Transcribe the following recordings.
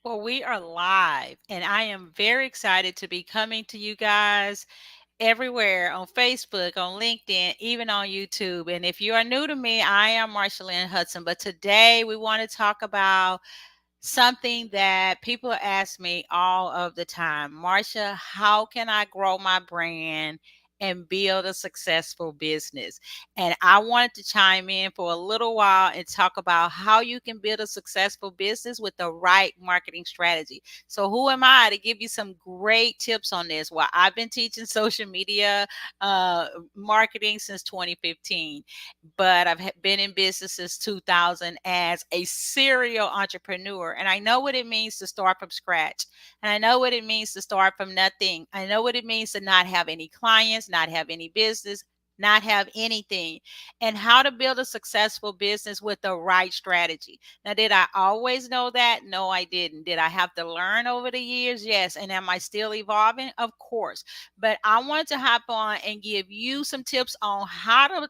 Well, we are live, and I am very excited to be coming to you guys everywhere on Facebook, on LinkedIn, even on YouTube. And if you are new to me, I am Marsha Lynn Hudson. But today we want to talk about something that people ask me all of the time. Marsha, how can I grow my brand and build a successful business? And I wanted to chime in for a little while and talk about how you can build a successful business with the right marketing strategy. So, who am I to give you some great tips on this? Well, I've been teaching social media uh, marketing since 2015, but been in business since 2000 as a serial entrepreneur. And I know what it means to start from scratch. And I know what it means to start from nothing. I know what it means to not have any clients, not have any business, not have anything, and how to build a successful business with the right strategy. Now, did I always know that? No, I didn't. Did I have to learn over the years? Yes. And am I still evolving? Of course. But I wanted to hop on and give you some tips on how to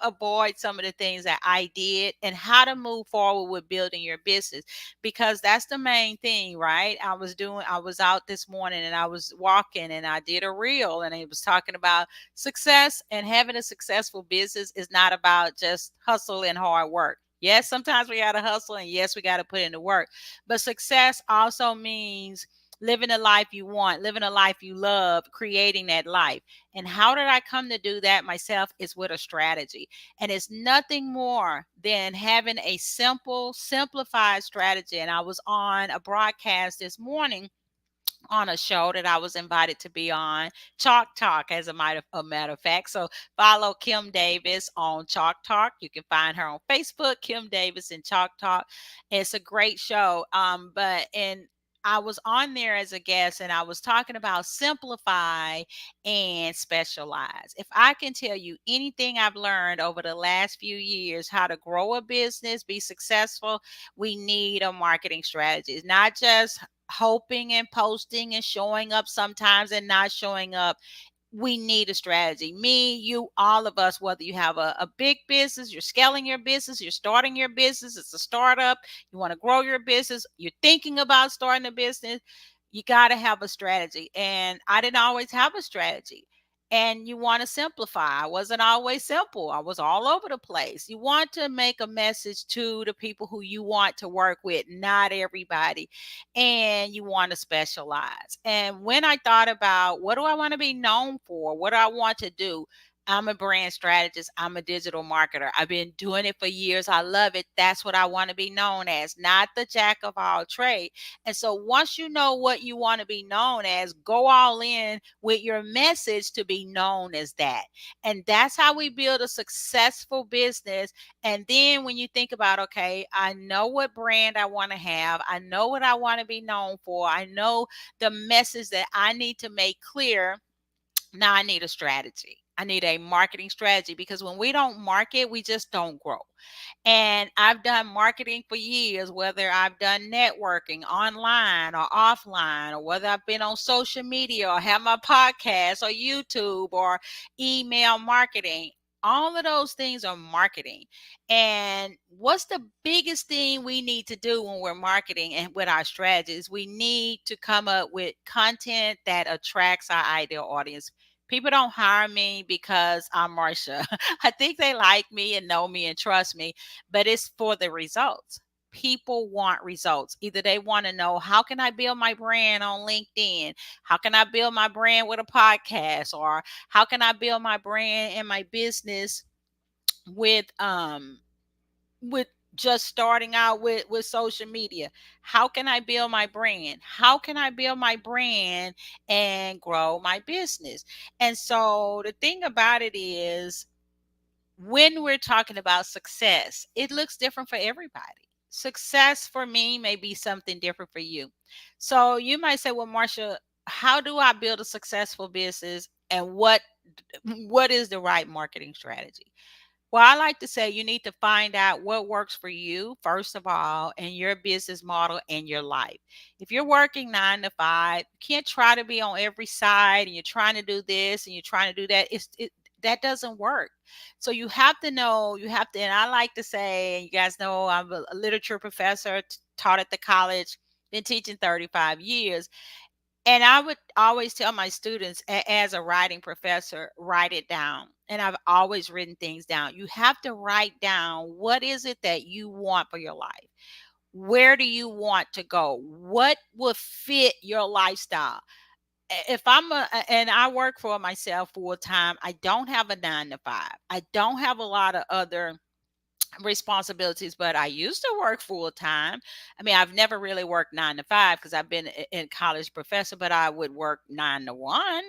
avoid some of the things that I did and how to move forward with building your business, because that's the main thing, right? I was out this morning and I was walking and I did a reel and it was talking about success, and having a successful business is not about just hustle and hard work. Yes, sometimes we got to hustle, and yes, we got to put in the work. But success also means living a life you want, living a life you love, creating that life. And how did I come to do that myself? Is with a strategy. And it's nothing more than having a simplified strategy. And I was on a broadcast this morning on a show that I was invited to be on, Chalk Talk, as a matter of fact. So follow Kim Davis on Chalk Talk. You can find her on Facebook, Kim Davis and Chalk Talk. It's a great show. But I was on there as a guest and I was talking about simplify and specialize. If I can tell you anything I've learned over the last few years, how to grow a business, be successful, we need a marketing strategy. It's not just hoping and posting and showing up sometimes and not showing up. We need a strategy. Me, you, all of us, whether you have a big business, you're scaling your business, you're starting your business, it's a startup, you want to grow your business, you're thinking about starting a business, you got to have a strategy. And I didn't always have a strategy. And you want to simplify. I wasn't always simple. I was all over the place. You want to make a message to the people who you want to work with, not everybody, and you want to specialize. And when I thought about what do I want to be known for, what do I want to do, I'm a brand strategist. I'm a digital marketer. I've been doing it for years. I love it. That's what I want to be known as, not the jack of all trade. And so once you know what you want to be known as, go all in with your message to be known as that. And that's how we build a successful business. And then when you think about, okay, I know what brand I want to have, I know what I want to be known for, I know the message that I need to make clear. Now I need a strategy. I need a marketing strategy, because when we don't market, we just don't grow. And I've done marketing for years, whether I've done networking online or offline, or whether I've been on social media or have my podcast or YouTube or email marketing. All of those things are marketing. And what's the biggest thing we need to do when we're marketing and with our strategies? We need to come up with content that attracts our ideal audience. People don't hire me because I'm Marsha. I think they like me and know me and trust me, but it's for the results. People want results. Either they want to know, how can I build my brand on LinkedIn? How can I build my brand with a podcast? Or how can I build my brand and my business with with just starting out with social media? How can I build my brand? How can I build my brand and grow my business? And so the thing about it is, when we're talking about success, it looks different for everybody. Success for me may be something different for you. So you might say, well, Marsha, how do I build a successful business, and what is the right marketing strategy? Well, I like to say you need to find out what works for you, first of all, and your business model and your life. If you're working 9 to 5, you can't try to be on every side and you're trying to do this and you're trying to do that. That doesn't work. So you have to know, and I like to say, and you guys know I'm a literature professor, taught at the college. been teaching 35 years. And I would always tell my students, as a writing professor, write it down. And I've always written things down. You have to write down, what is it that you want for your life? Where do you want to go? What will fit your lifestyle? If and I work for myself full time, I don't have a 9 to 5. I don't have a lot of other responsibilities, but I used to work full time. I mean, I've never really worked 9 to 5 because I've been in college professor, but I would work 9 to 1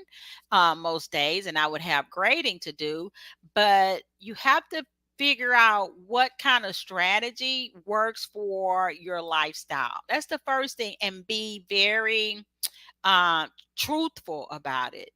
most days, and I would have grading to do. But you have to figure out what kind of strategy works for your lifestyle. That's the first thing, and be very uh, truthful about it.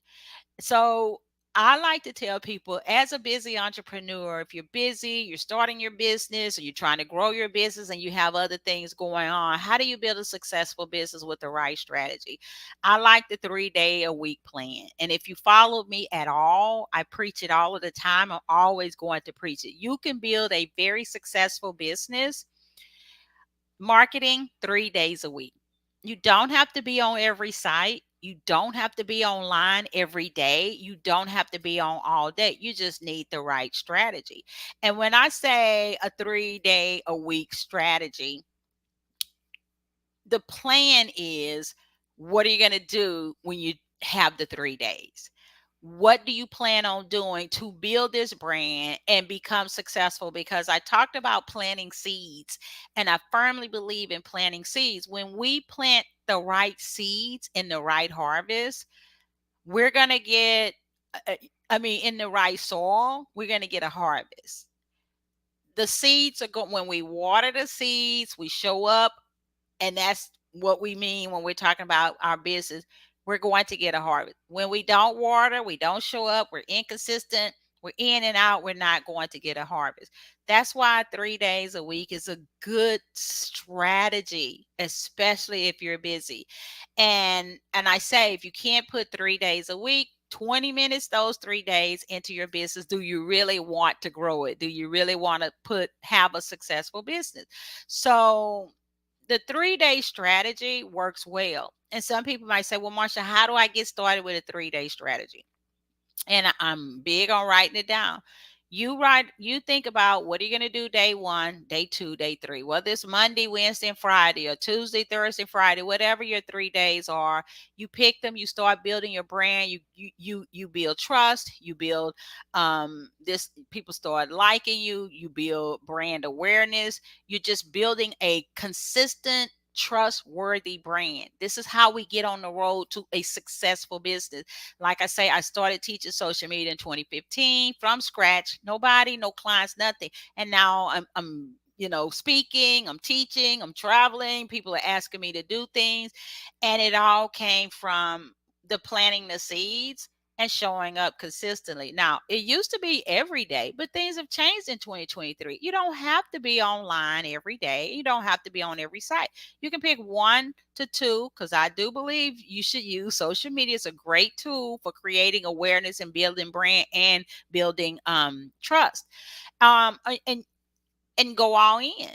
So I like to tell people, as a busy entrepreneur, if you're busy, you're starting your business, or you're trying to grow your business and you have other things going on, how do you build a successful business with the right strategy? I like the 3 day a week plan. And if you follow me at all, I preach it all of the time. I'm always going to preach it. You can build a very successful business marketing 3 days a week. You don't have to be on every site. You don't have to be online every day. You don't have to be on all day. You just need the right strategy. And when I say a 3 day a week strategy, the plan is, what are you going to do when you have the 3 days? What do you plan on doing to build this brand and become successful? Because I talked about planting seeds, and I firmly believe in planting seeds. When we plant the right seeds in the right harvest, we're going to get, uh, in the right soil, we're going to get a harvest. The seeds are going, when we water the seeds, we show up, and that's what we mean when we're talking about our business. We're going to get a harvest. When we don't water, we don't show up, we're inconsistent, we're in and out, we're not going to get a harvest. That's why 3 days a week is a good strategy, especially if you're busy. And I say, if you can't put 3 days a week, 20 minutes those 3 days into your business, do you really want to grow it? Do you really want to have a successful business? So the 3 day strategy works well. And some people might say, well, Marsha, how do I get started with a 3 day strategy? And I'm big on writing it down. You think about, what are you going to do day one, day two, day three, whether it's Monday, Wednesday, and Friday, or Tuesday, Thursday, Friday, whatever your 3 days are. You pick them, you start building your brand, you build trust, you build this, people start liking you, you build brand awareness, you're just building a consistent, trustworthy brand. This is how we get on the road to a successful business. Like I say, I started teaching social media in 2015 from scratch. Nobody, no clients, nothing. And now I'm speaking, I'm teaching, I'm traveling. People are asking me to do things. And it all came from the planting the seeds and showing up consistently. Now, it used to be every day, but things have changed in 2023. You don't have to be online every day. You don't have to be on every site. You can pick 1 to 2, because I do believe you should use social media. It's a great tool for creating awareness and building brand and building trust. And go all in.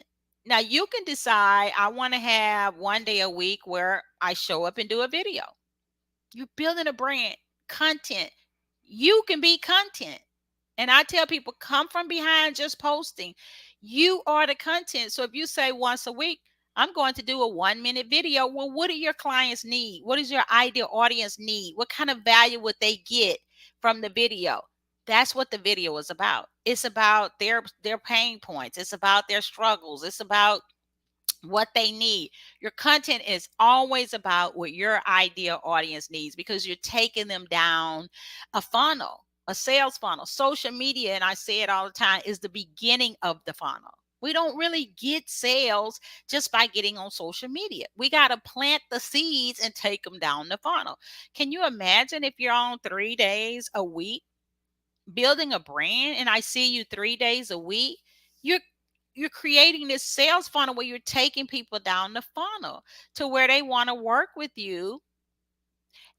Now you can decide, I want to have 1 day a week where I show up and do a video. You're building a brand, content. You can be content. And I tell people, come from behind just posting. You are the content. So if you say once a week, I'm going to do a 1 minute video. Well, what do your clients need? What does your ideal audience need? What kind of value would they get from the video? That's what the video is about. It's about their pain points. It's about their struggles. It's about what they need. Your content is always about what your ideal audience needs, because you're taking them down a funnel, a sales funnel. Social media, and I say it all the time, is the beginning of the funnel. We don't really get sales just by getting on social media. We got to plant the seeds and take them down the funnel. Can you imagine if you're on 3 days a week building a brand, and I see you 3 days a week? You're creating this sales funnel where you're taking people down the funnel to where they want to work with you.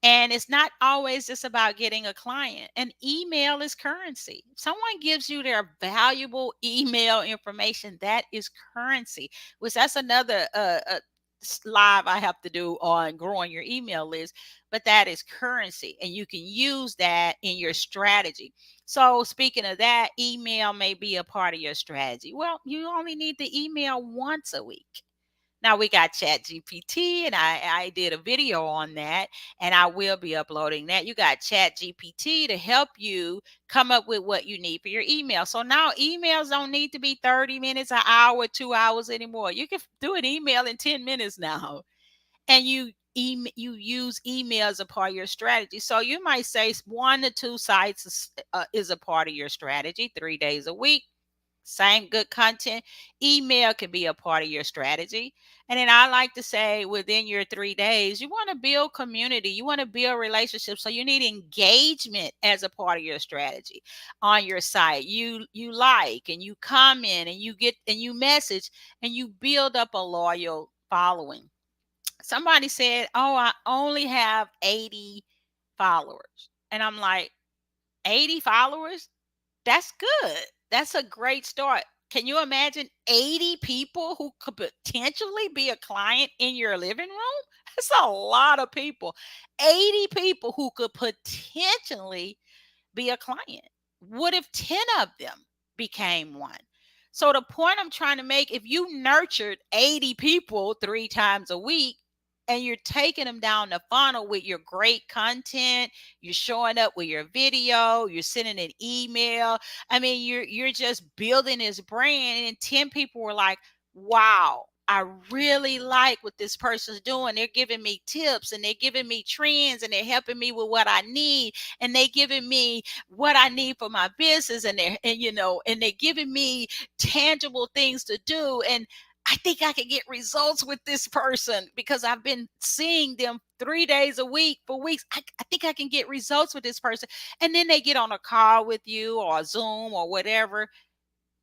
And it's not always just about getting a client. An email is currency. If someone gives you their valuable email information, that is currency. Which that's another live I have to do on growing your email list, but that is currency and you can use that in your strategy. So, speaking of that, email may be a part of your strategy. Well, you only need to email once a week. Now we got Chat GPT, and I did a video on that, and I will be uploading that. You got Chat GPT to help you come up with what you need for your email. So now emails don't need to be 30 minutes, an hour, 2 hours anymore. You can do an email in 10 minutes now. And you use email as a part of your strategy. So you might say 1 to 2 sites is a part of your strategy, 3 days a week. Same good content. Email can be a part of your strategy. And then I like to say within your 3 days, you want to build community, you want to build relationships. So you need engagement as a part of your strategy on your site. You like and you comment and you get and you message and you build up a loyal following. Somebody said, "Oh, I only have 80 followers." And I'm like, 80 followers? That's good. That's a great start. Can you imagine 80 people who could potentially be a client in your living room? That's a lot of people. 80 people who could potentially be a client. What if 10 of them became one? So, the point I'm trying to make, if you nurtured 80 people 3 times a week, and you're taking them down the funnel with your great content, you're showing up with your video, you're sending an email. I mean, you're just building this brand, and 10 people were like, "Wow, I really like what this person's doing. They're giving me tips and they're giving me trends and they're helping me with what I need and they're giving me what I need for my business and they're giving me tangible things to do, and I think I can get results with this person because I've been seeing them 3 days a week for weeks. I think I can get results with this person." And then they get on a call with you or a Zoom or whatever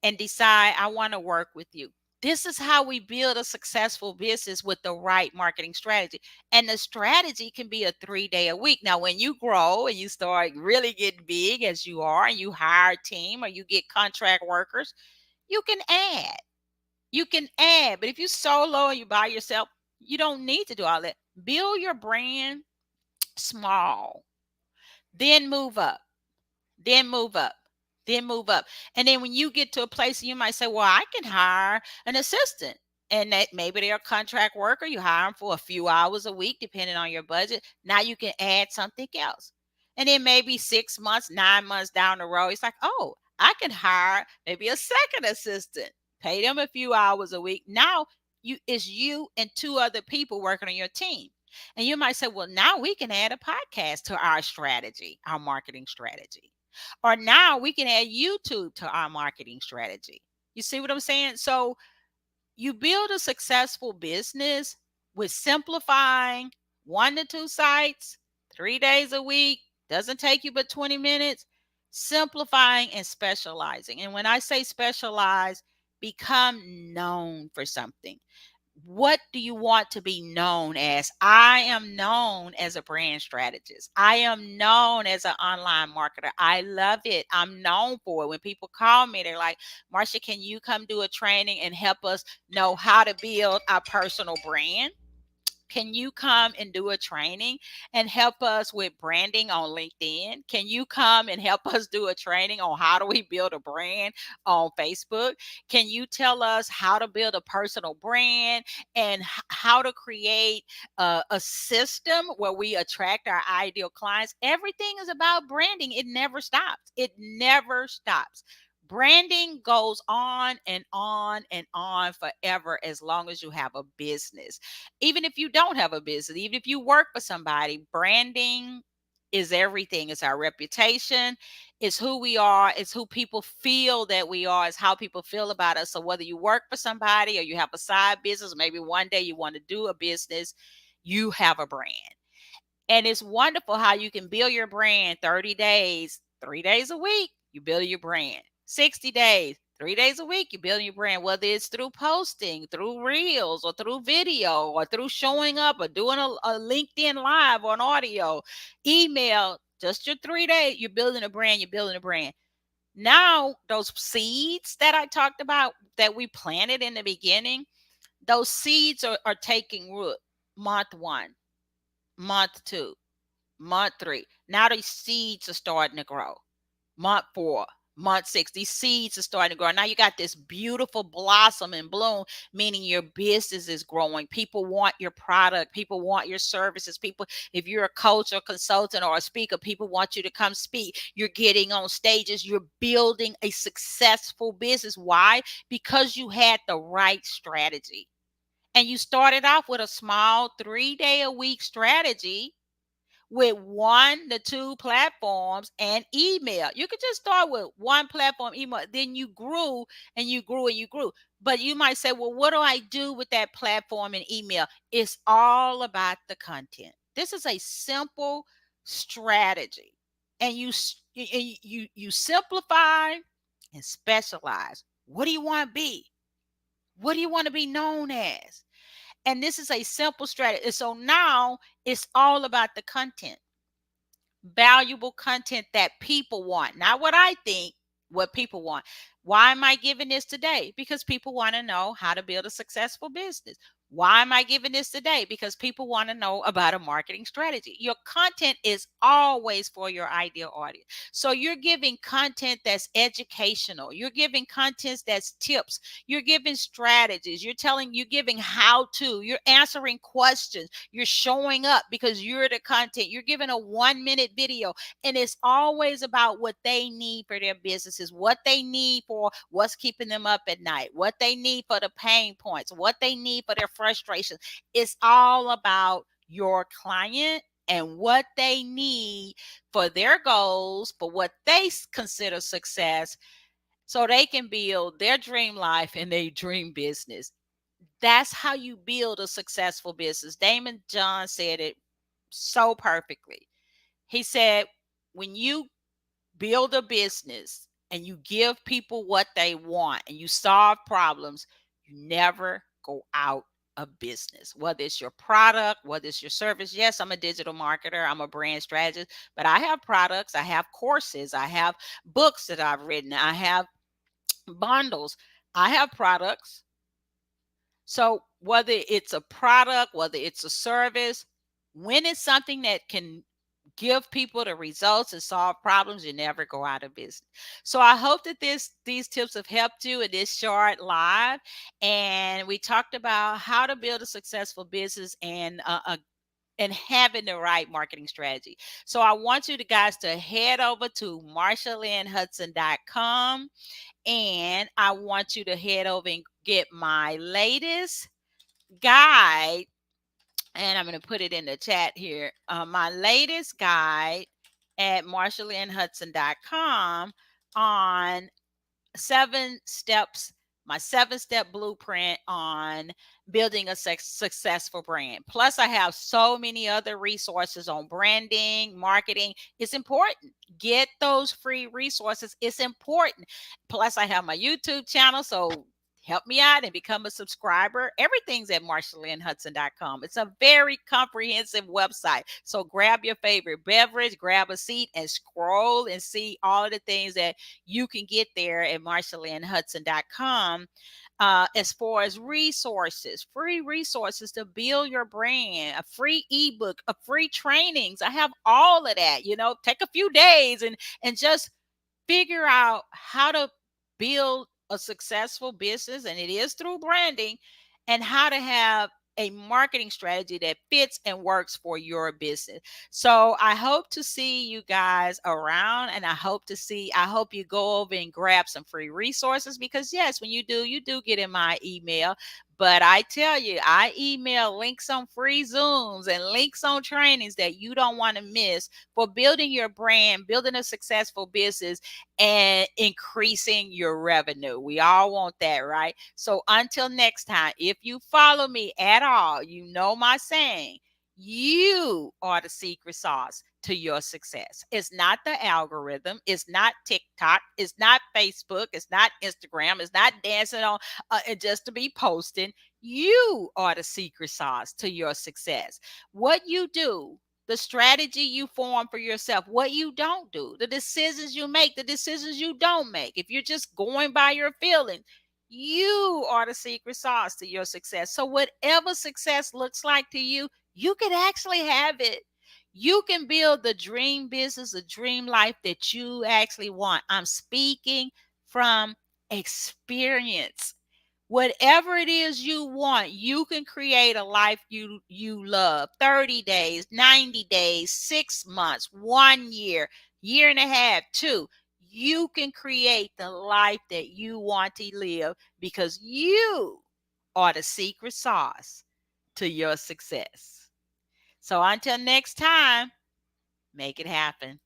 and decide, "I want to work with you." This is how we build a successful business with the right marketing strategy. And the strategy can be a 3 day a week. Now, when you grow and you start really getting big as you are and you hire a team or you get contract workers, you can add. You can add. But if you solo and you by yourself, you don't need to do all that. Build your brand small, then move up, then move up, then move up. And then when you get to a place, you might say, "Well, I can hire an assistant." And that maybe they're a contract worker. You hire them for a few hours a week, depending on your budget. Now you can add something else. And then maybe 6 months, 9 months down the road, it's like, "Oh, I can hire maybe a second assistant, pay them a few hours a week." Now it's you and two other people working on your team. And you might say, "Well, now we can add a podcast to our strategy, our marketing strategy." Or now we can add YouTube to our marketing strategy. You see what I'm saying? So you build a successful business with simplifying 1 to 2 sites, 3 days a week, doesn't take you but 20 minutes, simplifying and specializing. And when I say specialize, become known for something. What do you want to be known as? I am known as a brand strategist. I am known as an online marketer. I love it. I'm known for it. When people call me, they're like, "Marsha, can you come do a training and help us know how to build our personal brand? Can you come and do a training and help us with branding on LinkedIn? Can you come and help us do a training on how do we build a brand on Facebook? Can you tell us how to build a personal brand and how to create a system where we attract our ideal clients?" Everything is about branding. It never stops. It never stops. Branding goes on and on and on forever as long as you have a business. Even if you don't have a business, even if you work for somebody, branding is everything. It's our reputation, it's who we are, it's who people feel that we are, it's how people feel about us. So whether you work for somebody or you have a side business, maybe one day you want to do a business, you have a brand. And it's wonderful how you can build your brand 30 days, 3 days a week, you build your brand. 60 days, 3 days a week, you build your brand, whether it's through posting, through reels, or through video, or through showing up, or doing a LinkedIn live on audio, email, just your 3 days, you're building a brand, you're building a brand. Now, those seeds that I talked about that we planted in the beginning, Those seeds are taking root. Month one, month two, month three. Now these seeds are starting to grow. Month four, month six, these seeds are starting to grow. Now you got this beautiful blossom and bloom, meaning your business is growing. People want your product, people want your services. People, if you're a coach or consultant or a speaker, people want you to come speak. You're getting on stages, you're building a successful business. Why? Because you had the right strategy. And you started off with a small 3-day a week strategy with 1 to 2 platforms and email. You could just start with one platform, email. Then you grew and you grew and you grew. But you might say, well, what do I do with that platform and email? It's all about the content. This is a simple strategy. And you simplify and specialize. What do you want to be? What do you want to be known as? And this is a simple strategy. So now it's all about the content, valuable content that people want, not what I think, what people want. Why am I giving this today? Because people want to know how to build a successful business. Why am I giving this today? Because people want to know about a marketing strategy. Your content is always for your ideal audience. So you're giving content that's educational. You're giving content that's tips. You're giving strategies. You're giving how to. You're answering questions. You're showing up because you're the content. You're giving a 1-minute video, and it's always about what they need for their businesses, what they need for what's keeping them up at night, what they need for the pain points, what they need for their frustration. It's all about your client and what they need for their goals, for what they consider success, so they can build their dream life and their dream business. That's how you build a successful business. Damon John said it so perfectly. He said, when you build a business and you give people what they want and you solve problems, you never go out of business. Whether it's your product, whether it's your service. Yes, I'm a digital marketer, I'm a brand strategist, but I have products, I have courses, I have books that I've written, I have bundles, I have products. So whether it's a product, whether it's a service, when it's something that can give people the results and solve problems, you never go out of business. So I hope that these tips have helped you in this short live. And we talked about how to build a successful business and having the right marketing strategy. So I want you guys to head over to marshalynhudson.com, and I want you to head over and get my latest guide, and I'm going to put it in the chat here. My latest guide at marshalynhudson.com on 7 steps, my 7-step blueprint on building a successful brand. Plus, I have so many other resources on branding, marketing. It's important. Get those free resources. It's important. Plus, I have my YouTube channel. So help me out and become a subscriber. Everything's at marshalynhudson.com. It's a very comprehensive website. So grab your favorite beverage, grab a seat, and scroll and see all of the things that you can get there at marshalynhudson.com. As far as resources, free resources to build your brand, a free ebook, a free trainings. I have all of that. Take a few days and just figure out how to build a successful business, and it is through branding, and how to have a marketing strategy that fits and works for your business. So I hope to see you guys around, and I hope you go over and grab some free resources, because yes, when you do get in my email. But I tell you, I email links on free Zooms and links on trainings that you don't want to miss for building your brand, building a successful business, and increasing your revenue. We all want that, right? So until next time, if you follow me at all, you know my saying, you are the secret sauce to your success. It's not the algorithm. It's not TikTok. It's not Facebook. It's not Instagram. It's not dancing on and just to be posting. You are the secret sauce to your success. What you do, the strategy you form for yourself, what you don't do, the decisions you make, the decisions you don't make. If you're just going by your feelings, You are the secret sauce to your success. So, whatever success looks like to you, you can actually have it. You can build the dream business, the dream life that you actually want. I'm speaking from experience. Whatever it is you want, you can create a life you love. 30 days, 90 days, 6 months, 1 year, year and a half, 2. You can create the life that you want to live because you are the secret sauce to your success. So until next time, make it happen.